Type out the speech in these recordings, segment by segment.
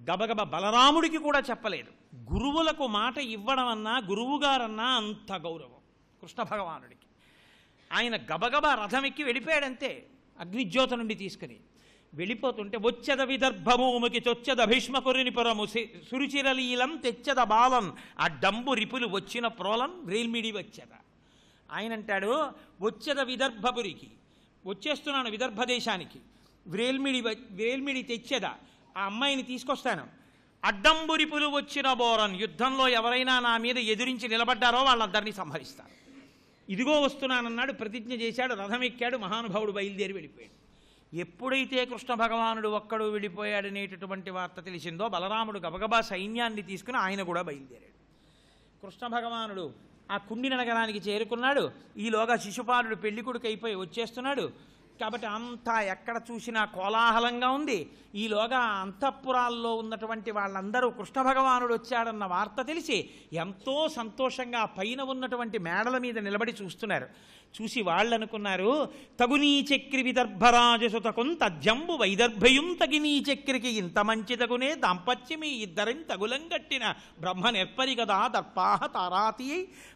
గబగబ బలరాముడికి కూడా చెప్పలేదు. గురువులకు మాట ఇవ్వడం అన్నా గురువుగారన్నా అంత గౌరవం కృష్ణ భగవానుడికి. ఆయన గబగబా రథం ఎక్కి వెళ్ళిపోయాడంతే, అగ్నిజ్యోత నుండి తీసుకుని వెళ్ళిపోతుంటే వచ్చెద విదర్భభూమికి చొచ్చెద భీష్మకురిని పురము సురుచిరలీలం తెచ్చెద బాలన్ ఆ డంబు రిపులు వచ్చిన ప్రోలన్ రేల్మిడి వచ్చెద. ఆయన అంటాడు, వచ్చెద విదర్భపురికి, వచ్చేస్తున్నాను విదర్భ దేశానికి, వేల్మిడి తెచ్చేదా, ఆ అమ్మాయిని తీసుకొస్తాను, అడ్డంబురిపులు వచ్చిన బోరన్, యుద్ధంలో ఎవరైనా నా మీద ఎదురించి నిలబడ్డారో వాళ్ళందరినీ సంహరిస్తాను, ఇదిగో వస్తున్నానన్నాడు, ప్రతిజ్ఞ చేశాడు, రథం ఎక్కాడు, మహానుభావుడు బయలుదేరి వెళ్ళిపోయాడు. ఎప్పుడైతే కృష్ణ భగవానుడు ఒక్కడు వెళ్ళిపోయాడనేటటువంటి వార్త తెలిసిందో బలరాముడు గబగబా సైన్యాన్ని తీసుకుని ఆయన కూడా బయలుదేరాడు. కృష్ణ భగవానుడు ఆ కుండిన నగరానికి చేరుకున్నాడు. ఈలోగా శిశుపాలుడు పెళ్లికొడుకు అయిపోయి వచ్చేస్తున్నాడు. కాబట్టి అంతా ఎక్కడ చూసినా కోలాహలంగా ఉంది. ఈలోగా అంతఃపురాల్లో ఉన్నటువంటి వాళ్ళందరూ కృష్ణ భగవానుడు వచ్చాడన్న వార్త తెలిసి ఎంతో సంతోషంగా పైన ఉన్నటువంటి మేడల మీద నిలబడి చూస్తున్నారు. చూసి వాళ్ళు అనుకున్నారు, తగునీ చక్రి విదర్భరాజసుతకున్ తద్యంబు వైదర్భయుం తగినీ చక్రికి ఇంత మంచి తగునే దాంపత్యమి ఇద్దరిని తగులంగట్టిన బ్రహ్మ నెర్పరి కదా దర్పాహ తారాతి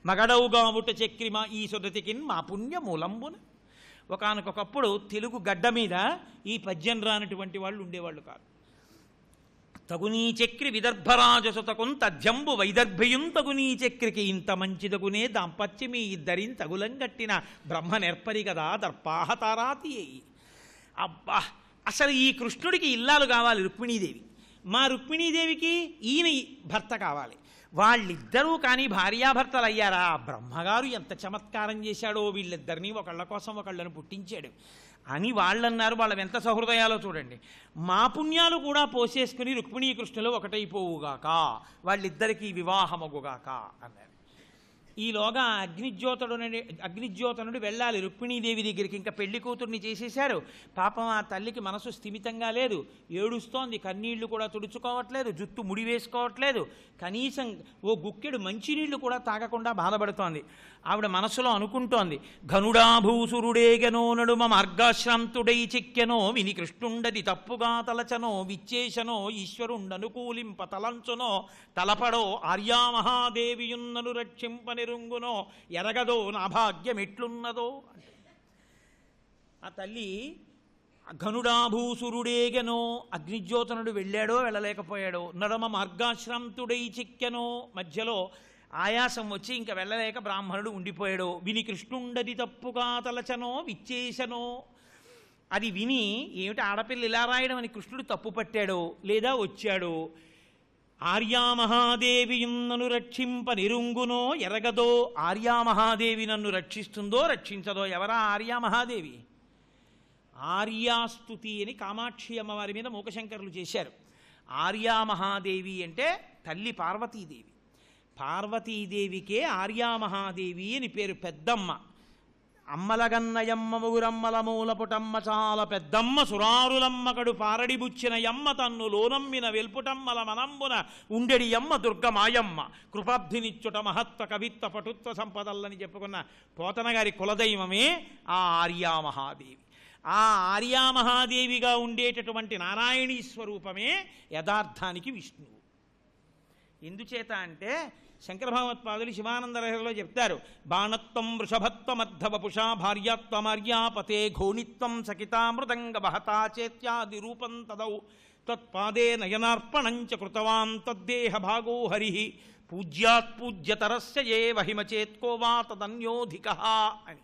మగడవుగాముట చక్రిమ ఈ సుదతికిన్ మా పుణ్య మూలంబున. ఒకానొకప్పుడు తెలుగు గడ్డ మీద ఈ పద్యం రానటువంటి వాళ్ళు ఉండేవాళ్ళు కాదు. తగునీ చక్రి విదర్భరాజసుతకున్ తద్యంబు వైదర్భయుం తగునీ చక్రికి ఇంత మంచిదగునే దాంపత్యమి ఇద్దరిని తగులంగట్టిన బ్రహ్మ నెర్పరి కదా దర్పాహ తారాతి. అబ్బా, అసలు ఈ కృష్ణుడికి ఇల్లాలు కావాలి రుక్మిణీదేవి, మా రుక్మిణీదేవికి ఈయన భర్త కావాలి. వాళ్ళిద్దరూ కానీ భార్యాభర్తలు అయ్యారా, బ్రహ్మగారు ఎంత చమత్కారం చేశాడో, వీళ్ళిద్దరినీ ఒకళ్ళ కోసం ఒకళ్ళను పుట్టించాడు అని వాళ్ళన్నారు. వాళ్ళవి ఎంత సహృదయాలో చూడండి. మా పుణ్యాలు కూడా పోసేసుకుని రుక్మిణీకృష్ణులు ఒకటైపోవుగాక, వాళ్ళిద్దరికీ వివాహమగుగాక అన్నారు. ఈలోగా అగ్నిజ్యోతనుడు వెళ్ళాలి రుక్మిణీదేవి దగ్గరికి. ఇంకా పెళ్లి కూతుర్ని చేసేశారు. పాపం ఆ తల్లికి మనసు స్థిమితంగా లేదు, ఏడుస్తోంది, కన్నీళ్లు కూడా తుడుచుకోవట్లేదు, జుట్టు ముడి వేసుకోవట్లేదు, కనీసం ఓ గుక్కెడు మంచినీళ్లు కూడా తాగకుండా బాధపడుతోంది. ఆవిడ మనసులో అనుకుంటోంది, ఘనుడాభూసురుడేగనో నడుమ మార్గాశ్రాంతుడై చిక్కెనో విని కృష్ణుండది తప్పుగా తలచనో విచ్చేశనో ఈశ్వరుండనుకూలింప తలంచునో తలపడో ఆర్యామహాదేవియున్నను రక్షింపనిరుంగునో ఎరగదో నా భాగ్యం ఎట్లున్నదో. ఆ తల్లి ఘనుడాభూసురుడేగనో, అగ్నిజ్యోతనుడు వెళ్ళాడో వెళ్ళలేకపోయాడో, నడమ మార్గాశ్రాంతుడై చిక్కెనో, మధ్యలో ఆయాసం వచ్చి ఇంకా వెళ్ళలేక బ్రాహ్మణుడు ఉండిపోయాడో, విని కృష్ణుండది తప్పుగా తలచనో విచ్చేశనో, అది విని ఏమిటి ఆడపిల్ల ఇలా రాయడం అని కృష్ణుడు తప్పు పట్టాడో లేదా వచ్చాడో, ఆర్యామహాదేవి నన్ను రక్షింప నిరుంగునో ఎరగదో, ఆర్యామహాదేవి నన్ను రక్షిస్తుందో రక్షించదో. ఎవరా ఆర్యామహాదేవి? ఆర్యాస్తుతి అని కామాక్షి అమ్మవారి మీద మూకశంకరులు చేశారు. ఆర్యామహాదేవి అంటే తల్లి పార్వతీదేవి. పార్వతీదేవికే ఆర్యామహాదేవి అని పేరు. పెద్దమ్మ, అమ్మలగన్నయమ్మ ముగురమ్మల మూలపుటమ్మ చాలా పెద్దమ్మ, సురారులమ్మకడు పారడిబుచ్చిన యమ్మ తన్ను లోనమ్మిన వెల్పుటమ్మల మనంబున ఉండెడి యమ్మ దుర్గమాయమ్మ, కృపాబ్ధినిచ్చుట మహత్వ కవిత్వ పటుత్వ సంపదల్లని చెప్పుకున్న పోతనగారి కులదైవమే ఆ ఆర్యామహాదేవి. ఆ ఆర్యామహాదేవిగా ఉండేటటువంటి నారాయణీ స్వరూపమే యథార్థానికి విష్ణువు. ఎందుచేత అంటే శంకర భగవత్పాదులు శివానందరహరిలో చెప్తారు, బాణత్వం వృషభత్వమర్ధవపుషా భార్యాత్వమార్యాపతే ఘోణిత్వం సకితామృదంగ బహతా చేత్యాది రూపం తదౌ తత్పాదే నయనార్పణంచ కృతవాన్ తద్దేహ భాగో హరి పూజ్యాత్ పూజ్యతరస్య ఏ వహిమచేత్కో వా తదన్యోధిక అని.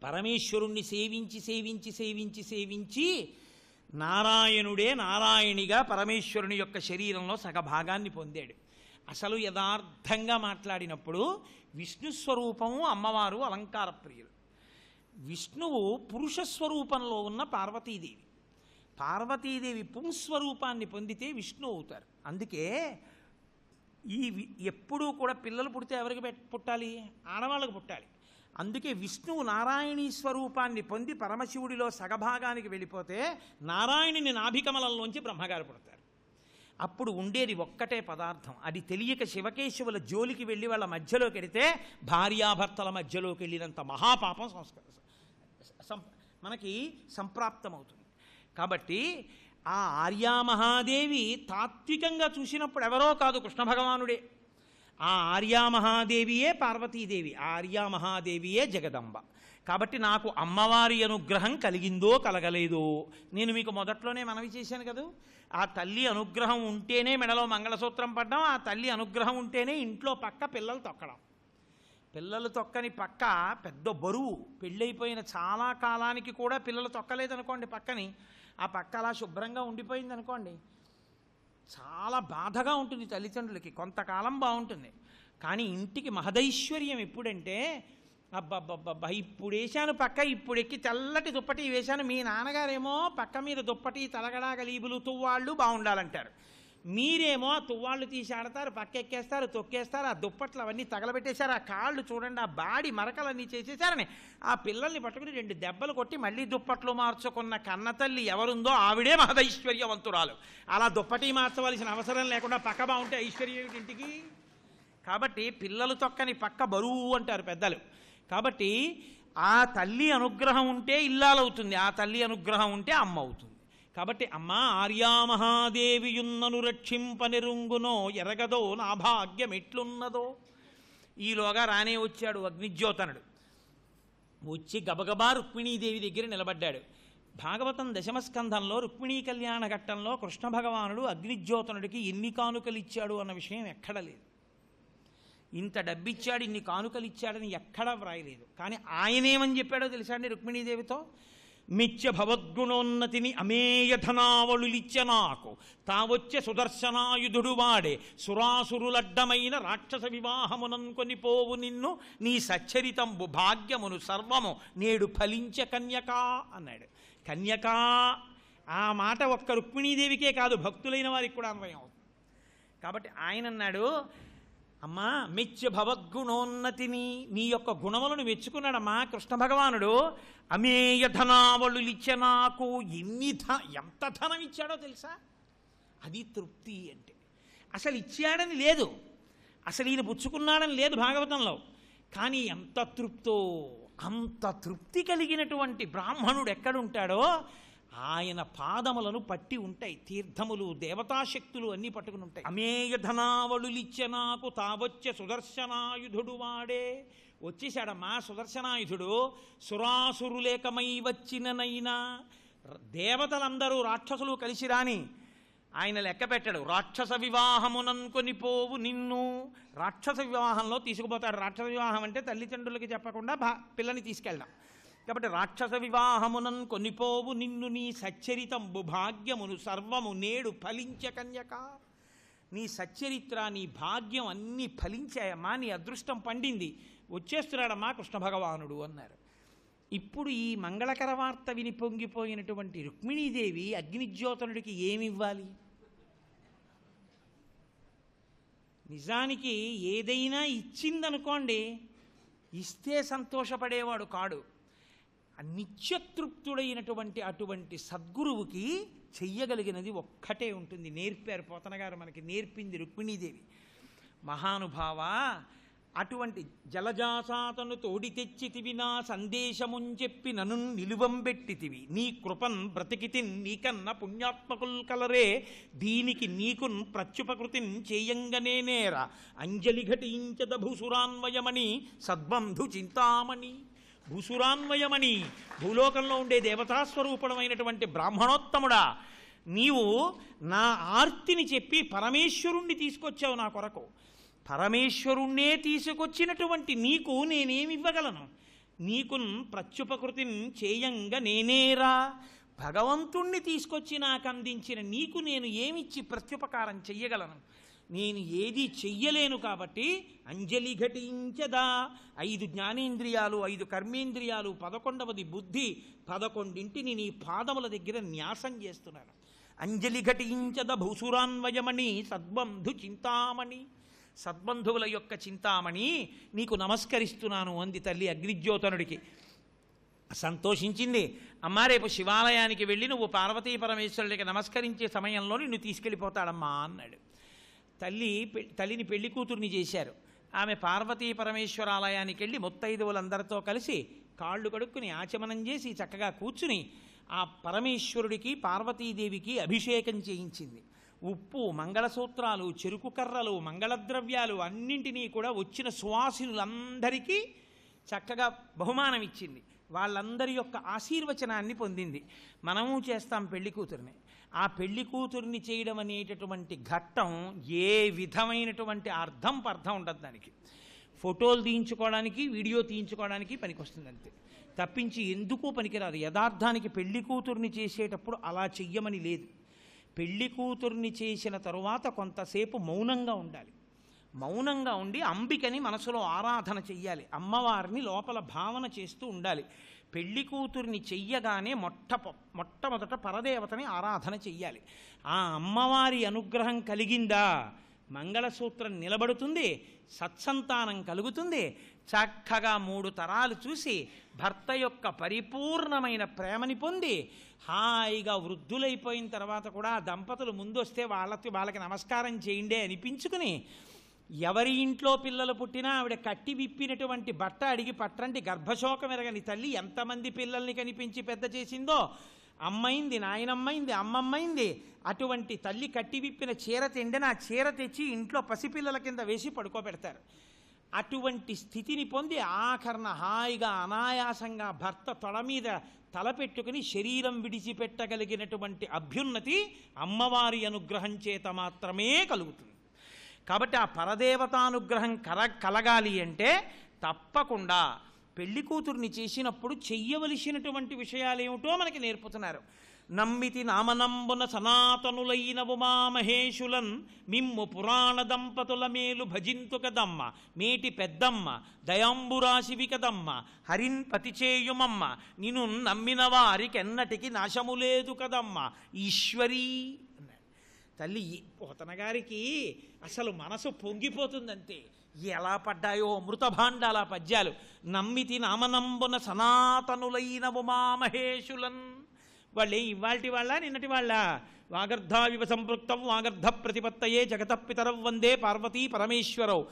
పరమేశ్వరుణ్ణి సేవించి సేవించి సేవించి సేవించి నారాయణుడే నారాయణిగా పరమేశ్వరుని యొక్క శరీరంలో సగభాగాన్ని పొందాడు. అసలు యథార్థంగా మాట్లాడినప్పుడు విష్ణు స్వరూపము అమ్మవారు అలంకార ప్రియులు. విష్ణువు పురుష స్వరూపంలో ఉన్న పార్వతీదేవి. పార్వతీదేవి పుంస్వరూపాన్ని పొందితే విష్ణు అవుతారు. అందుకే ఎప్పుడూ కూడా పిల్లలు పుడితే ఎవరికి పుట్టాలి? ఆడవాళ్ళకు పుట్టాలి. అందుకే విష్ణువు నారాయణీ స్వరూపాన్ని పొంది పరమశివుడిలో సగభాగానికి వెళ్ళిపోతే నారాయణుని నాభికమలంలోంచి బ్రహ్మగారు పుడతారు. అప్పుడు ఉండేది ఒక్కటే పదార్థం. అది తెలియక శివకేశవుల జోలికి వెళ్ళి వాళ్ళ మధ్యలోకి వెడితే భార్యాభర్తల మధ్యలోకి వెళ్ళినంత మహాపాపం మనకి సంప్రాప్తమవుతుంది. కాబట్టి ఆ ఆర్యామహాదేవి తాత్వికంగా చూసినప్పుడు ఎవరో కాదు, కృష్ణ భగవానుడే. ఆ ఆర్యామహాదేవియే పార్వతీదేవి, ఆ ఆర్యామహాదేవియే జగదంబ. కాబట్టి నాకు అమ్మవారి అనుగ్రహం కలిగిందో కలగలేదో, నేను మీకు మొదట్లోనే మనవి చేశాను కదా, ఆ తల్లి అనుగ్రహం ఉంటేనే మెడలో మంగళసూత్రం పడ్డం, ఆ తల్లి అనుగ్రహం ఉంటేనే ఇంట్లో పక్క పిల్లలు తొక్కడం. పిల్లలు తొక్కని పక్క పెద్ద బరువు. పెళ్ళైపోయిన చాలా కాలానికి కూడా పిల్లలు తొక్కలేదనుకోండి పక్కని, ఆ పక్క అలా శుభ్రంగా ఉండిపోయింది అనుకోండి, చాలా బాధగా ఉంటుంది తల్లిదండ్రులకి. కొంతకాలం బాగుంటుంది, కానీ ఇంటికి మహదైశ్వర్యం ఎప్పుడంటే, అబ్బబ్బబ్బబ్బా ఇప్పుడు వేశాను పక్క, ఇప్పుడు ఎక్కి తెల్లటి దుప్పటి వేశాను, మీ నాన్నగారేమో పక్క మీద దుప్పటి తలగడా గలీబులు తువ్వాళ్ళు బాగుండాలంటారు, మీరేమో ఆ తువ్వాళ్ళు తీసి ఆడతారు, పక్క ఎక్కేస్తారు, తొక్కేస్తారు, ఆ దుప్పట్లు అవన్నీ తగలబెట్టేశారు, ఆ కాళ్ళు చూడండి ఆ బాడి మరకలన్నీ చేసేసారని ఆ పిల్లల్ని పట్టుకుని 2 దెబ్బలు కొట్టి మళ్ళీ దుప్పట్లు మార్చుకున్న కన్నతల్లి ఎవరుందో ఆవిడే మహదైశ్వర్యవంతురాలు. అలా దుప్పటి మార్చవలసిన అవసరం లేకుండా పక్క బాగుంటే ఐశ్వర్యం ఏమిటి ఇంటికి? కాబట్టి పిల్లలు తొక్కని పక్క బరువు అంటారు పెద్దలు. కాబట్టి ఆ తల్లి అనుగ్రహం ఉంటే ఇల్లాలవుతుంది, ఆ తల్లి అనుగ్రహం ఉంటే అమ్మ అవుతుంది. కాబట్టి అమ్మ ఆర్యామహాదేవియున్నను రక్షింపనిరుంగునో ఎరగదో నా భాగ్యం ఎట్లున్నదో. ఈలోగా రానే వచ్చాడు అగ్నిజ్యోతనుడు. వచ్చి గబగబా రుక్మిణీదేవి దగ్గర నిలబడ్డాడు. భాగవతం దశమస్కంధంలో రుక్మిణీ కళ్యాణ ఘట్టంలో కృష్ణ భగవానుడు అగ్నిజ్యోతనుడికి ఎన్ని కానుకలు ఇచ్చాడు అన్న విషయం ఎక్కడ లేదు. ఇంత డబ్బిచ్చాడు, ఇన్ని కానుకలు ఇచ్చాడని ఎక్కడా వ్రాయలేదు. కానీ ఆయనేమని చెప్పాడో తెలుసా అండి రుక్మిణీదేవితో? మిథ్య భవద్గుణోన్నతిని అమేయధనావళులిచ్చ నాకు, తావొచ్చే సుదర్శనాయుధుడు వాడే, సురాసురులడ్డమైన రాక్షస వివాహమునన్కొని పోవు నిన్ను, నీ సచ్చరితంబు భాగ్యమును సర్వము నేడు ఫలించ కన్యకా అన్నాడు. కన్యకా ఆ మాట ఒక్క రుక్మిణీదేవికే కాదు, భక్తులైన వారికి కూడా అన్వయం అవుతుంది. కాబట్టి ఆయన అన్నాడు, అమ్మా మెచ్చ భవద్గుణోన్నతిని, నీ యొక్క గుణములను మెచ్చుకున్నాడమ్మా కృష్ణ భగవానుడు. అమేయ ధనావళులిచ్చ నాకు, ఎంత ధనం ఇచ్చాడో తెలుసా? అది తృప్తి అంటే. అసలు ఇచ్చాడని లేదు, అసలు ఈయన పుచ్చుకున్నాడని లేదు భాగవతంలో. కానీ ఎంత తృప్తో, అంత తృప్తి కలిగినటువంటి బ్రాహ్మణుడు ఎక్కడుంటాడో ఆయన పాదములను పట్టి ఉంటాయి తీర్థములు, దేవతాశక్తులు అన్నీ పట్టుకుని ఉంటాయి. అమేయ ధనావళులిచ్చ నాకు, తావొచ్చే సుదర్శనాయుధుడు వాడే. వచ్చేశాడమ్మా సుదర్శనాయుధుడు. సురాసురులేకమై వచ్చిననైనా, దేవతలందరూ రాక్షసులు కలిసి రాని ఆయన లెక్క పెట్టాడు. రాక్షస వివాహమునన్కొని పోవు నిన్ను, రాక్షస వివాహంలో తీసుకుపోతాడు. రాక్షస వివాహం అంటే తల్లిదండ్రులకి చెప్పకుండా పిల్లని తీసుకెళ్ళడం. కాబట్టి రాక్షస వివాహమునన్ కొనిపోవు నిన్ను, నీ సచ్చరితంబు భాగ్యమును సర్వము నేడు ఫలించ కన్యక. నీ సచ్చరిత్ర, నీ భాగ్యం అన్నీ ఫలించాయమ్మా, నీ అదృష్టం పండింది, వచ్చేస్తున్నాడమ్మా కృష్ణ భగవానుడు అన్నారు. ఇప్పుడు ఈ మంగళకర వార్త విని పొంగిపోయినటువంటి రుక్మిణీదేవి అగ్నిజ్యోతనుడికి ఏమివ్వాలి? నిజానికి ఏదైనా ఇచ్చిందనుకోండి, ఇస్తే సంతోషపడేవాడు కాడు. నిత్యతృప్తుడైనటువంటి అటువంటి సద్గురువుకి చెయ్యగలిగినది ఒక్కటే ఉంటుంది. నేర్పారు పోతన గారు, మనకి నేర్పింది రుక్మిణీదేవి. మహానుభావ, అటువంటి జలజాసాతను తోడి తెచ్చితివి, నా సందేశమున్ చెప్పి నన్ను నిలువంబెట్టితివి, నీ కృపన్ బ్రతికితిన్ నీకన్న పుణ్యాత్మకుల్ కలరే, దీనికి నీకున్ ప్రత్యుపకృతిన్ చేయంగనేనేరా, అంజలి ఘటించద భూసురాన్వయమణి సద్బంధు చింతామణి. భూసురాన్వయమణి, భూలోకంలో ఉండే దేవతాస్వరూపణమైనటువంటి బ్రాహ్మణోత్తముడా, నీవు నా ఆర్తిని చెప్పి పరమేశ్వరుణ్ణి తీసుకొచ్చావు నా కొరకు. పరమేశ్వరుణ్ణే తీసుకొచ్చినటువంటి నీకు నేనేమివ్వగలను? నీకున్ ప్రత్యుపకృతిని చేయంగ నేనేరా, భగవంతుణ్ణి తీసుకొచ్చి నాకు అందించిన నీకు నేను ఏమిచ్చి ప్రత్యుపకారం చెయ్యగలను? నేను ఏది చెయ్యలేను. కాబట్టి అంజలి ఘటించదా, 5 జ్ఞానేంద్రియాలు, 5 కర్మేంద్రియాలు, 11వది బుద్ధి, 11ంటిని నీ పాదముల దగ్గర న్యాసం చేస్తున్నాను. అంజలి ఘటించద భూసురాన్వయమణి సద్బంధు చింతామణి, సద్బంధువుల యొక్క చింతామణి నీకు నమస్కరిస్తున్నాను అంది తల్లి అగ్నిజ్యోతనుడికి. సంతోషించింది. అమ్మా రేపు శివాలయానికి వెళ్ళి నువ్వు పార్వతీ పరమేశ్వరుడికి నమస్కరించే సమయంలో నిన్ను తీసుకెళ్ళిపోతాడమ్మా అన్నాడు. తల్లిని పెళ్లి కూతుర్ని చేశారు. ఆమె పార్వతీ పరమేశ్వరాలయానికి వెళ్ళి ముత్తైదువులందరితో కలిసి కాళ్ళు కడుక్కుని ఆచమనం చేసి చక్కగా కూర్చుని ఆ పరమేశ్వరుడికి పార్వతీదేవికి అభిషేకం చేయించింది. ఉప్పు, మంగళసూత్రాలు, చెరుకు కర్రలు, మంగళద్రవ్యాలు అన్నింటినీ కూడా వచ్చిన సువాసినులందరికీ చక్కగా బహుమానం ఇచ్చింది. వాళ్ళందరి యొక్క ఆశీర్వచనాన్ని పొందింది. మనము చేస్తాం పెళ్లి కూతురిని. ఆ పెళ్లి కూతురిని చేయడం అనేటటువంటి ఘట్టం ఏ విధమైనటువంటి అర్థం పర్థం ఉండదు దానికి. ఫోటోలు తీయించుకోవడానికి, వీడియో తీయించుకోవడానికి పనికొస్తుంది అంతే, తప్పించి ఎందుకు పనికిరాదు. యథార్థానికి పెళ్లి కూతుర్ని చేసేటప్పుడు అలా చెయ్యమని లేదు. పెళ్లి కూతుర్ని చేసిన తరువాత కొంతసేపు మౌనంగా ఉండాలి. మౌనంగా ఉండి అంబికని మనసులో ఆరాధన చెయ్యాలి. అమ్మవారిని లోపల భావన చేస్తూ ఉండాలి. పెళ్లి కూతుర్ని చెయ్యగానే మొట్టమొదట పరదేవతని ఆరాధన చెయ్యాలి. ఆ అమ్మవారి అనుగ్రహం కలిగిందా మంగళసూత్రం నిలబడుతుంది, సత్సంతానం కలుగుతుంది. చక్కగా 3 తరాలు చూసి భర్త యొక్క పరిపూర్ణమైన ప్రేమని పొంది హాయిగా వృద్ధులైపోయిన తర్వాత కూడా ఆ దంపతులు ముందొస్తే వాళ్ళకి నమస్కారం చేయండి అనిపించుకుని, ఎవరి ఇంట్లో పిల్లలు పుట్టినా ఆవిడ కట్టి విప్పినటువంటి బట్ట అడిగి పట్టండి గర్భశోకం ఎరగని తల్లి ఎంతమంది పిల్లల్ని కనిపించి పెద్ద చేసిందో. అమ్మైంది, నాయనమ్మైంది, అమ్మమ్మైంది. అటువంటి తల్లి కట్టి విప్పిన చీర తిండిన ఆ చీర తెచ్చి ఇంట్లో పసిపిల్లల కింద వేసి పడుకోబెడతారు. అటువంటి స్థితిని పొంది ఆఖరణ హాయిగా అనాయాసంగా భర్త తొడ మీద తలపెట్టుకుని శరీరం విడిచిపెట్టగలిగినటువంటి అభ్యున్నతి అమ్మవారి అనుగ్రహం చేత మాత్రమే కలుగుతుంది. కాబట్టి ఆ పరదేవతానుగ్రహం కలగాలి అంటే తప్పకుండా పెళ్లి కూతుర్ని చేసినప్పుడు చెయ్యవలసినటువంటి విషయాలేమిటో మనకి నేర్పుతున్నారు. నమ్మితి నామనంబున సనాతనులైన ఉమామహేశులన్ మిమ్ము పురాణ దంపతుల మేలు భజింతు కదమ్మ, మేటి పెద్దమ్మ దయాంబురాశివి కదమ్మ, హరిన్ పతిచేయుమమ్మ, నిన్ను నమ్మిన వారికెన్నటికి నాశము లేదు కదమ్మ ఈశ్వరీ అన్నాడు. తల్లి పోతన గారికి అసలు మనసు పొంగిపోతుందంతే. ఎలా పడ్డాయో అమృతభాండాల పద్యాలు. నమ్మితి నామనంబున సనాతనులైన ఉమామహేశులన్. వాళ్ళే ఇవాల్టి వాళ్ళ నిన్నటి వాళ్ళ? వాగర్ధావివ సంపృక్తం వాగర్ధ ప్రతిపత్తయే జగతపితరవ్ వందే పార్వతీ పరమేశ్వరవు.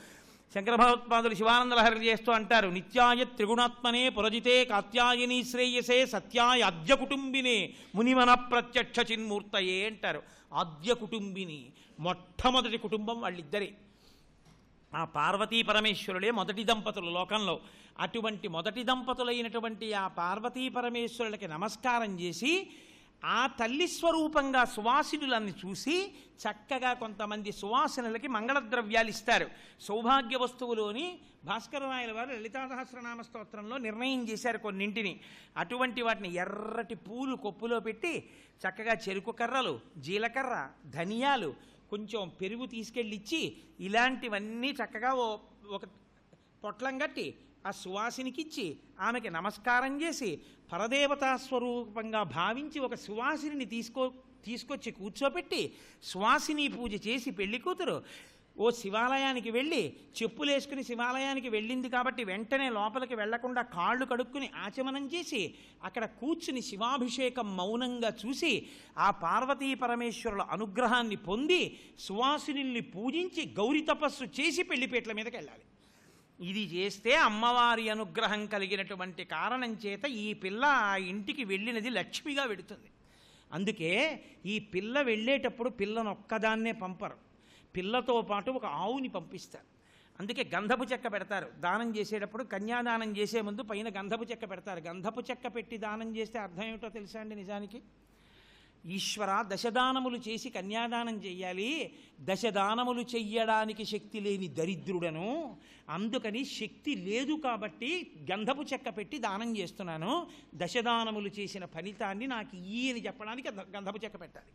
శంకర భగవత్పాదులు శివానందలహరి చేస్తూ అంటారు, నిత్యాయ త్రిగుణాత్మనే పురజితే కాత్యాయని శ్రేయసే సత్యాయ ఆద్య కుటుంబినే మునిమన ప్రత్యక్ష చిన్మూర్తయే అంటారు. ఆద్య కుటుంబిని, మొట్టమొదటి కుటుంబం వాళ్ళిద్దరే. ఆ పార్వతీ పరమేశ్వరులే మొదటి దంపతులు లోకంలో. అటువంటి మొదటి దంపతులైనటువంటి ఆ పార్వతీ పరమేశ్వరులకి నమస్కారం చేసి ఆ తల్లి స్వరూపంగా సువాసినులన్నీ చూసి చక్కగా కొంతమంది సువాసినులకి మంగళద్రవ్యాలు ఇస్తారు. సౌభాగ్య వస్తువులోని భాస్కరరాయల వారు లలితా సహస్రనామ స్తోత్రంలో నిర్ణయం చేశారు కొన్నింటిని. అటువంటి వాటిని ఎర్రటి పూలు కొప్పులో పెట్టి చక్కగా చెరుకు కర్రలు, జీలకర్ర, ధనియాలు, కొంచెం పెరుగు తీసుకెళ్ళి ఇచ్చి ఇలాంటివన్నీ చక్కగా ఒక పొట్లం కట్టి ఆ సువాసినికిచ్చి ఆమెకి నమస్కారం చేసి పరదేవతా స్వరూపంగా భావించి ఒక సువాసిని తీసుకొచ్చి కూర్చోపెట్టి సువాసిని పూజ చేసి పెళ్లి కూతురు ఓ శివాలయానికి వెళ్ళి చెప్పులేసుకుని శివాలయానికి వెళ్ళింది కాబట్టి వెంటనే లోపలికి వెళ్లకుండా కాళ్ళు కడుక్కుని ఆచమనం చేసి అక్కడ కూర్చుని శివాభిషేకం మౌనంగా చూసి ఆ పార్వతీ పరమేశ్వరుల అనుగ్రహాన్ని పొంది సువాసిని పూజించి గౌరీ తపస్సు చేసి పెళ్లిపేట్ల మీదకి వెళ్ళాలి. ఇది చేస్తే అమ్మవారి అనుగ్రహం కలిగినటువంటి కారణం చేత ఈ పిల్ల ఆ ఇంటికి వెళ్ళినది లక్ష్మిగా వెడుతుంది. అందుకే ఈ పిల్ల వెళ్ళేటప్పుడు పిల్లను ఒక్కదాన్నే పంపరు, పిల్లతో పాటు ఒక ఆవుని పంపిస్తారు. అందుకే గంధపు చెక్క పెడతారు దానం చేసేటప్పుడు. కన్యాదానం చేసే ముందు పైన గంధపు చెక్క పెడతారు. గంధపు చెక్క పెట్టి దానం చేస్తే అర్థం ఏమిటో తెలుసా అండి? నిజానికి ఈశ్వర దశదానములు చేసి కన్యాదానం చెయ్యాలి, దశదానములు చెయ్యడానికి శక్తి లేని దరిద్రుడను, అందుకని శక్తి లేదు కాబట్టి గంధపు చెక్క పెట్టి దానం చేస్తున్నాను, దశదానములు చేసిన ఫలితాన్ని నాకు ఇయ్యి అని చెప్పడానికి గంధపు చెక్క పెట్టాలి.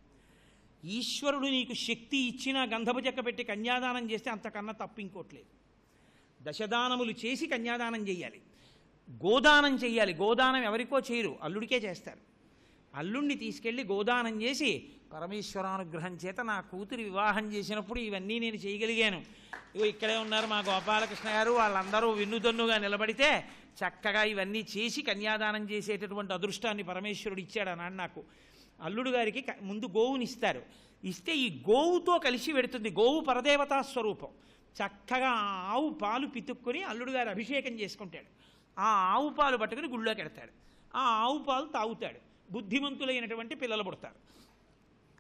ఈశ్వరుడు నీకు శక్తి ఇచ్చినా గంధపు చెక్క పెట్టి కన్యాదానం చేస్తే అంతకన్నా తప్పు ఇంకోట్లేదు. దశదానములు చేసి కన్యాదానం చెయ్యాలి. గోదానం చెయ్యాలి. గోదానం ఎవరికో చేయరు, అల్లుడికే చేస్తారు. అల్లుణ్ణి తీసుకెళ్ళి గోదానం చేసి పరమేశ్వరానుగ్రహం చేత నా కూతురి వివాహం చేసినప్పుడు ఇవన్నీ నేను చేయగలిగాను. ఇగో ఇక్కడే ఉన్నారు మా గోపాలకృష్ణ గారు, వాళ్ళందరూ వెన్నుదన్నుగా నిలబడితే చక్కగా ఇవన్నీ చేసి కన్యాదానం చేసేటటువంటి అదృష్టాన్ని పరమేశ్వరుడు ఇచ్చాడు అన్నాడు నాకు. అల్లుడు గారికి ముందు గోవునిస్తారు. ఇస్తే ఈ గోవుతో కలిసి పెడుతుంది. గోవు పరదేవతా స్వరూపం. చక్కగా ఆవు పాలు పితుక్కుని అల్లుడు గారు అభిషేకం చేసుకుంటాడు. ఆ ఆవు పాలు పట్టుకుని గుళ్ళోకి ఎడతాడు. ఆ ఆవు పాలు తాగుతాడు. బుద్ధిమంతులైనటువంటి పిల్లలు పుడతారు.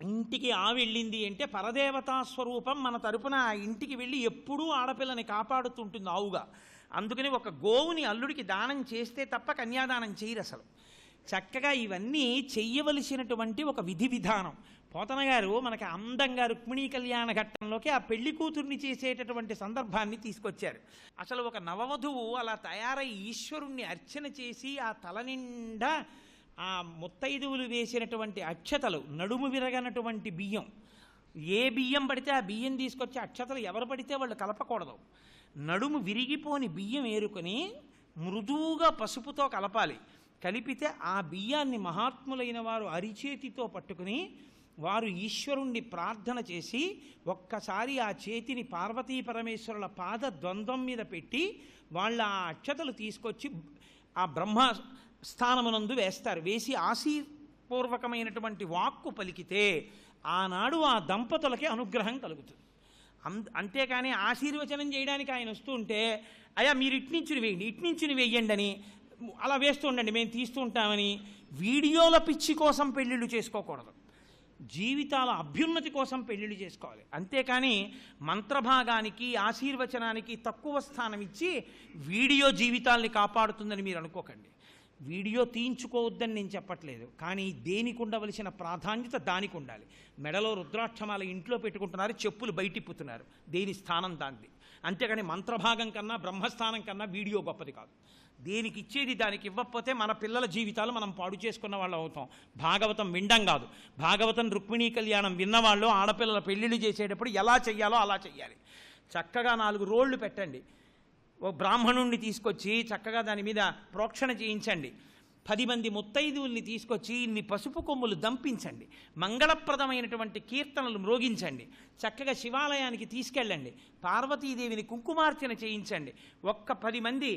ఇంటికి వెళ్ళింది అంటే పరదేవతా స్వరూపం మన తరపున ఆ ఇంటికి వెళ్ళి ఎప్పుడూ ఆడపిల్లని కాపాడుతుంటుంది ఆవుగా. అందుకని ఒక గోవుని అల్లుడికి దానం చేస్తే తప్ప కన్యాదానం చేయరు అసలు. చక్కగా ఇవన్నీ చెయ్యవలసినటువంటి ఒక విధి విధానం. పోతన గారు మనకి అందంగా రుక్మిణీ కళ్యాణ ఘట్టంలోకి ఆ పెళ్లి కూతుర్ని చేసేటటువంటి సందర్భాన్ని తీసుకొచ్చారు. అసలు ఒక నవవధువు అలా తయారై ఈశ్వరుణ్ణి అర్చన చేసి ఆ తల నిండా ఆ ముత్తైదువులు వేసినటువంటి అక్షతలు, నడుము విరగనటువంటి బియ్యం, ఏ బియ్యం పడితే ఆ బియ్యం తీసుకొచ్చి అక్షతలు ఎవరు పడితే వాళ్ళు కలపకూడదు. నడుము విరిగిపోని బియ్యం ఏరుకొని మృదువుగా పసుపుతో కలపాలి. కలిపితే ఆ బియ్యాన్ని మహాత్ములైన వారు అరిచేతితో పట్టుకుని వారు ఈశ్వరుణ్ణి ప్రార్థన చేసి ఒక్కసారి ఆ చేతిని పార్వతీ పరమేశ్వరుల పాద ద్వంద్వం మీద పెట్టి వాళ్ళ ఆ అక్షతలు తీసుకొచ్చి ఆ బ్రహ్మ స్థానమునందు వేస్తారు. వేసి ఆశీర్పూర్వకమైనటువంటి వాక్కు పలికితే ఆనాడు ఆ దంపతులకి అనుగ్రహం కలుగుతుంది. అంతేకాని ఆశీర్వచనం చేయడానికి ఆయన వస్తూ ఉంటే అయ్యా మీరు ఇట్నుంచుని వేయండి, ఇట్నుంచుని వేయండి అని అలా వేస్తూ ఉండండి, మేము తీస్తూ ఉంటామని వీడియోల పిచ్చి కోసం పెళ్ళిళ్ళు చేసుకోకూడదు. జీవితాల అభ్యున్నతి కోసం పెళ్ళిళ్ళు చేసుకోవాలి. అంతేకాని మంత్రభాగానికి ఆశీర్వచనానికి తక్కువ స్థానం ఇచ్చి వీడియో జీవితాల్ని కాపాడుతుందని మీరు అనుకోకండి. వీడియో తీయించుకోవద్దని నేను చెప్పట్లేదు, కానీ దేనికి ఉండవలసిన ప్రాధాన్యత దానికి ఉండాలి. మెడలో రుద్రాక్షమాల ఇంట్లో పెట్టుకుంటున్నారు, చెప్పులు బయటిప్పుతున్నారు, దేని స్థానం దాన్ని. అంతేకాని మంత్రభాగం కన్నా బ్రహ్మస్థానం కన్నా వీడియో గొప్పది కాదు. దేనికి ఇచ్చేది దానికి ఇవ్వకపోతే మన పిల్లల జీవితాలు మనం పాడు చేసుకున్న వాళ్ళు అవుతాం. భాగవతం వినడం కాదు, భాగవతం రుక్మిణీ కళ్యాణం విన్నవాళ్ళు ఆడపిల్లల పెళ్ళిళ్ళు చేసేటప్పుడు ఎలా చెయ్యాలో అలా చెయ్యాలి. చక్కగా 4 రోళ్ళు పెట్టండి, ఓ బ్రాహ్మణుణ్ణి తీసుకొచ్చి చక్కగా దాని మీద ప్రోక్షణ చేయించండి. 10 మంది ముత్తైదువుల్ని తీసుకొచ్చి ఇన్ని పసుపు కొమ్ములు దంపించండి, మంగళప్రదమైనటువంటి కీర్తనలు మ్రోగించండి. చక్కగా శివాలయానికి తీసుకెళ్ళండి, పార్వతీదేవిని కుంకుమార్చన చేయించండి. ఒక్క 10 మంది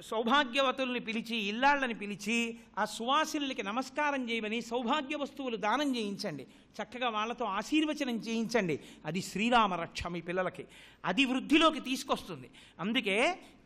సౌభాగ్యవతుల్ని పిలిచి, ఇల్లాళ్ళని పిలిచి ఆ సువాసినులకి నమస్కారం చేయమని సౌభాగ్య వస్తువులు దానం చేయించండి. చక్కగా వాళ్ళతో ఆశీర్వచనం చేయించండి. అది శ్రీరామ రక్ష మీ పిల్లలకి, అది వృద్ధిలోకి తీసుకొస్తుంది. అందుకే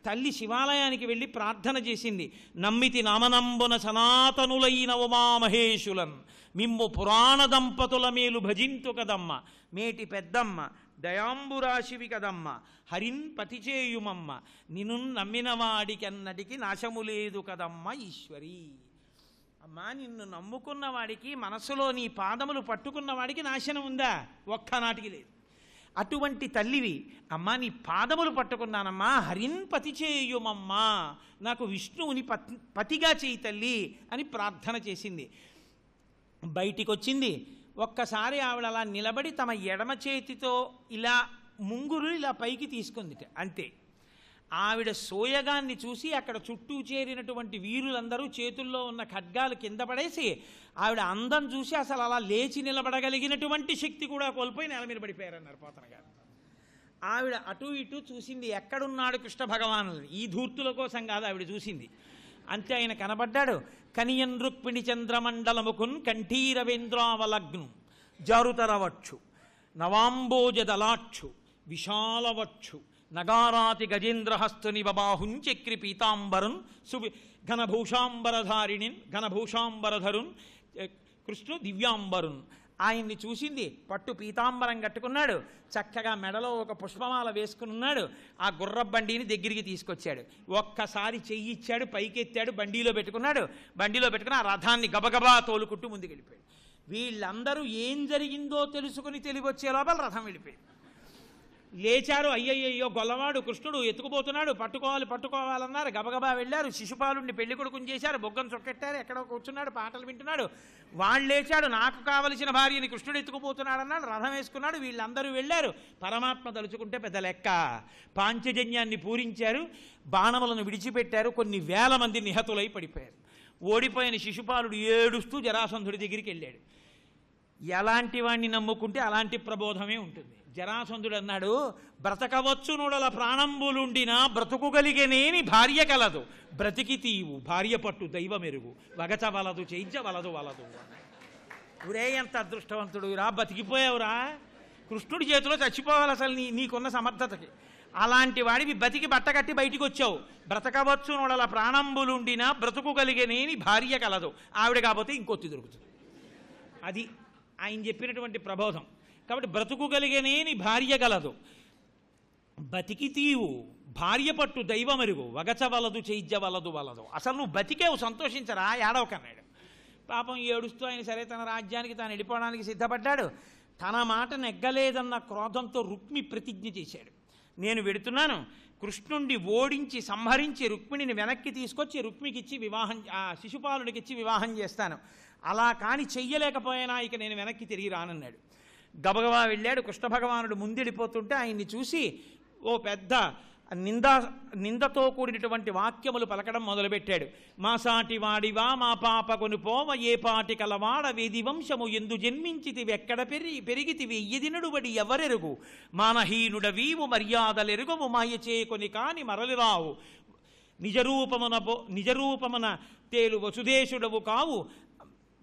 తల్లి శివాలయానికి వెళ్ళి ప్రార్థన చేసింది. నమ్మితి నామనంబున సనాతనులైన ఉమామహేశులన్ మిమ్ము పురాణ దంపతుల మేలు భజింతు కదమ్మ, మేటి పెద్దమ్మ దయాంబురాశివి కదమ్మ, హరిన్ పతిచేయుమమ్మ, నిన్ను నమ్మిన వాడికన్నటికి నాశము లేదు కదమ్మ ఈశ్వరి. అమ్మా, నిన్ను నమ్ముకున్న వాడికి, మనసులో నీ పాదములు పట్టుకున్న వాడికి నాశనం ఉందా? ఒక్కనాటికి లేదు. అటువంటి తల్లివి అమ్మా, నీ పాదములు పట్టుకున్నానమ్మా, హరిన్ పతిచేయుమమ్మా, నాకు విష్ణువుని పతిగా చేయి తల్లి అని ప్రార్థన చేసింది. బయటికి వచ్చింది. ఒక్కసారి ఆవిడ అలా నిలబడి తమ ఎడమ చేతితో ఇలా ముంగురు ఇలా పైకి తీసుకుందిట, అంతే. ఆవిడ సోయగాన్ని చూసి అక్కడ చుట్టూ చేరినటువంటి వీరులందరూ చేతుల్లో ఉన్న ఖడ్గాలు కింద పడేసి ఆవిడ అందం చూసి అసలు అలా లేచి నిలబడగలిగినటువంటి శక్తి కూడా కోల్పోయి నేల మీద పడిపోయారన్నారు పోతన గారు. ఆవిడ అటు ఇటు చూసింది, ఎక్కడున్నాడు కృష్ణ భగవానుని. ఈ ధూర్తుల కోసం కాదు ఆవిడ చూసింది. అంతే ఆయన కనబడ్డాడు. కనియన్ రుక్మిణి చంద్రమండలముకున్ కంఠీరవేంద్రావలగ్ను జారుతరవచ్చు నవాంబోజదలాక్షు విశాలవచ్చు నగారాతి గజేంద్రహస్తుని బబాహుంచక్రి పీతాంబరున్ ఘనభూషాంబరధరున్ కృష్ణు దివ్యాంబరున్. ఆయన్ని చూసింది. పట్టు పీతాంబరం కట్టుకున్నాడు, చక్కగా మెడలో ఒక పుష్పమాల వేసుకున్నాడు. ఆ గుర్రబండిని దగ్గరికి తీసుకొచ్చాడు. ఒక్కసారి చెయ్యిచ్చాడు, పైకెత్తాడు, బండిలో పెట్టుకున్నాడు. బండిలో పెట్టుకుని ఆ రథాన్ని గబగబా తోలుకుంటూ ముందుకు వెళ్ళిపోయాడు. వీళ్ళందరూ ఏం జరిగిందో తెలుసుకుని తెలివొచ్చే లోపల రథం వెళ్ళిపోయాడు. లేచారు. అయ్యయ్యో గొల్లవాడు కృష్ణుడు ఎత్తుకుపోతున్నాడు, పట్టుకోవాలన్నారు. గబగబా వెళ్ళారు. శిశుపాలుడిని పెళ్లి కొడుకుని చేశారు, బొగ్గం చొక్కెట్టారు, ఎక్కడో కూర్చున్నాడు, పాటలు వింటున్నాడు. వాళ్ళు లేచాడు, నాకు కావలసిన భార్యని కృష్ణుడు ఎత్తుకుపోతున్నాడు అన్నాడు. రథం వేసుకున్నాడు. వీళ్ళందరూ వెళ్ళారు. పరమాత్మ తలుచుకుంటే పెద్ద లెక్క. పాంచజన్యాన్ని పూరించారు, బాణములను విడిచిపెట్టారు. కొన్ని వేల మంది నిహతులై పడిపోయారు. ఓడిపోయిన శిశుపాలుడు ఏడుస్తూ జరాసంధుడి దగ్గరికి వెళ్ళాడు. ఎలాంటి వాణ్ణి నమ్ముకుంటే అలాంటి ప్రబోధమే ఉంటుంది. జరాసంధుడు అన్నాడు, బ్రతకవచ్చు నోడల ప్రాణంబులుండినా బ్రతుకుగలిగేనేని భార్య కలదు, బ్రతికి తీవు భార్య పట్టు దైవ మెరుగు, వగచ వలదు చేయించ వలదు. ఊరే ఎంత అదృష్టవంతుడు రా, బతికిపోయావురా. కృష్ణుడి చేతిలో చచ్చిపోవాలి అసలు నీకున్న సమర్థతకి. అలాంటి వాడివి బతికి బట్టగట్టి బయటికి వచ్చావు. బ్రతకవచ్చు నొడల ప్రాణంబులుండినా బ్రతుకు కలిగేనేని భార్య కలదు, ఆవిడ కాకపోతే ఇంకొత్తి దొరుకుతుంది. అది ఆయన చెప్పినటువంటి ప్రబోధం. కాబట్టి బ్రతుకు కలిగేనేని భార్య కలదు, బతికి తీవు భార్య పట్టు దైవమెరుగు, వగచవలదు చైద్యవలదు వలదు. అసలు నువ్వు బతికేవు, సంతోషించరా, ఏడవకన్నాడు. పాపం ఏడుస్తూ ఆయన సరే తన రాజ్యానికి తాను వెళ్ళిపోవడానికి సిద్ధపడ్డాడు. తన మాట నెగ్గలేదన్న క్రోధంతో రుక్మి ప్రతిజ్ఞ చేశాడు. నేను వెడుతున్నాను, కృష్ణుణ్ణి ఓడించి సంహరించి రుక్మిణిని వెనక్కి తీసుకొచ్చి రుక్మికిచ్చి వివాహం, శిశుపాలుడికిచ్చి వివాహం చేస్తాను. అలా కాని చెయ్యలేకపోయినా ఇక నేను వెనక్కి తిరిగి రానన్నాడు. గబగబా వెళ్ళాడు. కృష్ణ భగవానుడు ముందెళ్ళిపోతుంటే ఆయన్ని చూసి ఓ పెద్ద నిందతో కూడినటువంటి వాక్యములు పలకడం మొదలుపెట్టాడు. మా సాటి వాడివా మా పాప కొనుపోవ, ఏ పాటి కలవాడ వేది వంశము ఎందు జన్మించితివి, ఎక్కడ పెరిగితివి ఎయ్యదినడుబడి ఎవరెరుగు, మానహీనుడవీవు మర్యాదలెరుగవు, మాయ చేకొని కాని మరలిరావు, నిజరూపమున తేలు వసుదేశుడవు కావు,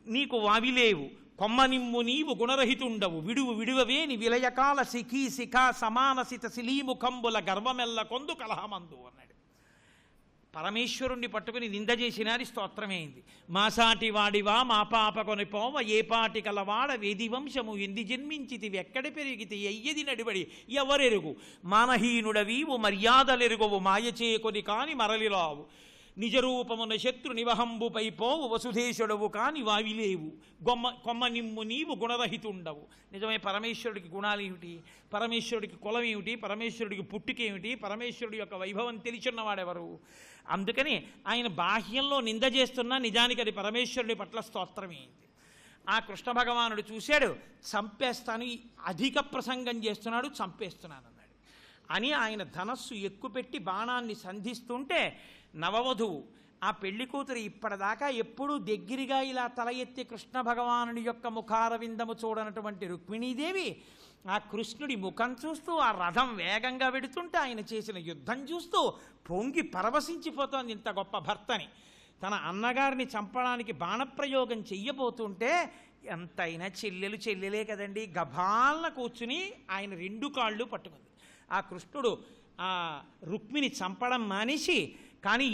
నీకు వావిలేవు, కొమ్మనిమ్ము నీవు గుణరహితుండవు, విడువవేని విలయకాల శిఖీ శిఖా సమానసిత శిలీముఖంబుల గర్వమెల్ల కొందు కలహమందు అన్నాడు. పరమేశ్వరుణ్ణి పట్టుకుని నింద చేసినారి స్తోత్రమైంది. మాసాటి వాడివా మా పాప కొనిపోవ, ఏ పాటి కలవాడ వేది వంశము ఎంది జన్మించితివి, ఎక్కడ పెరిగితి అయ్యది నడిబడి ఎవరెరుగు, మానహీనుడవీవు మర్యాదలెరుగవు, మాయ చేకొని కాని మరలిరావు, నిజరూపమున శత్రు నివహంబుపై పోవు, వసుధేశుడవు కాని వావిలేవు, కొమ్మ నిమ్ము నీవు గుణరహితుండవు. నిజమే, పరమేశ్వరుడికి గుణాలు ఏమిటి, పరమేశ్వరుడికి కులం ఏమిటి, పరమేశ్వరుడికి పుట్టుకేమిటి, పరమేశ్వరుడి యొక్క వైభవం తెలిసిన్నవాడెవరు? అందుకని ఆయన బాహ్యంలో నింద చేస్తున్నా నిజానికి అది పరమేశ్వరుడి పట్ల స్తోత్రమైంది. ఆ కృష్ణ భగవానుడు చూశాడు, చంపేస్తాను, అధిక ప్రసంగం చేస్తున్నాడు, చంపేస్తున్నాను అన్నాడు అని ఆయన ధనస్సు ఎక్కుపెట్టి బాణాన్ని సంధిస్తుంటే నవవధువు ఆ పెళ్లి కూతురు ఇప్పటిదాకా ఎప్పుడూ దగ్గరగా ఇలా తల ఎత్తి కృష్ణ భగవానుడి యొక్క ముఖారవిందము చూడనటువంటి రుక్మిణీదేవి ఆ కృష్ణుడి ముఖం చూస్తూ, ఆ రథం వేగంగా వెడుతుంటే ఆయన చేసిన యుద్ధం చూస్తూ పొంగి పరవశించిపోతోంది. ఇంత గొప్ప భర్తని తన అన్నగారిని చంపడానికి బాణప్రయోగం చెయ్యబోతుంటే ఎంతైనా చెల్లెలే కదండి, గభాలన కూర్చుని ఆయన రెండు కాళ్ళు పట్టుకుంది. ఆ కృష్ణుడు ఆ రుక్మిణి చంపడం మానేసి, కానీ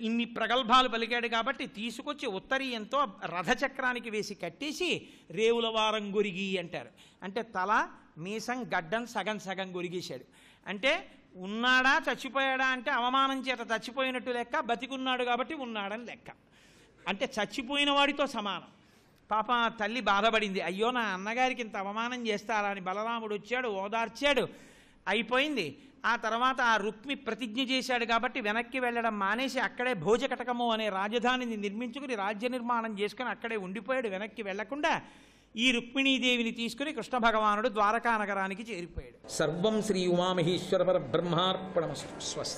ఇన్ని ప్రగల్భాలు పలికాడు కాబట్టి తీసుకొచ్చి ఉత్తరీయంతో రథచక్రానికి వేసి కట్టేసి రేవుల వారం గొరిగి అంటారు. అంటే తల మీసం గడ్డం సగం గొరిగేశాడు. అంటే ఉన్నాడా చచ్చిపోయాడా అంటే అవమానం చేత చచ్చిపోయినట్టు లెక్క, బతికున్నాడు కాబట్టి ఉన్నాడని లెక్క. అంటే చచ్చిపోయిన వాడితో సమానం. పాప తల్లి బాధపడింది, అయ్యో నా అన్నగారికి ఇంత అవమానం చేస్తారా అని. బలరాముడు వచ్చాడు, ఓదార్చాడు, అయిపోయింది. ఆ తర్వాత ఆ రుక్మి ప్రతిజ్ఞ చేశాడు కాబట్టి వెనక్కి వెళ్ళడం మానేసి అక్కడే భోజకటకము అనే రాజధానిని నిర్మించుకుని రాజ్య నిర్మాణం చేసుకుని అక్కడే ఉండిపోయాడు. వెనక్కి వెళ్లకుండా ఈ రుక్మిణీదేవిని తీసుకుని కృష్ణ భగవానుడు ద్వారకా నగరానికి చేరిపోయాడు. సర్వం శ్రీ ఉమామహేశ్వర పరబ్రహ్మార్పణమస్తు. స్వస్తి.